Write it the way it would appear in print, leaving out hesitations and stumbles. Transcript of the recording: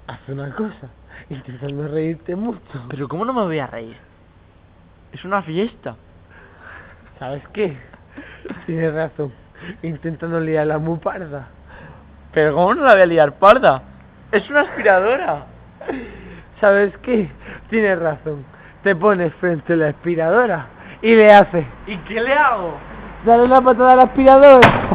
haz una cosa, intenta no reírte mucho. Pero ¿cómo no me voy a reír? Es una fiesta. ¿Sabes qué? Tienes razón, intenta no liarla muy parda. Pero ¿cómo no la voy a liar parda? Es una aspiradora. ¿Sabes qué? Tienes razón, te pones frente a la aspiradora y le haces. ¿Y qué le hago? Dale una patada a la aspiradora.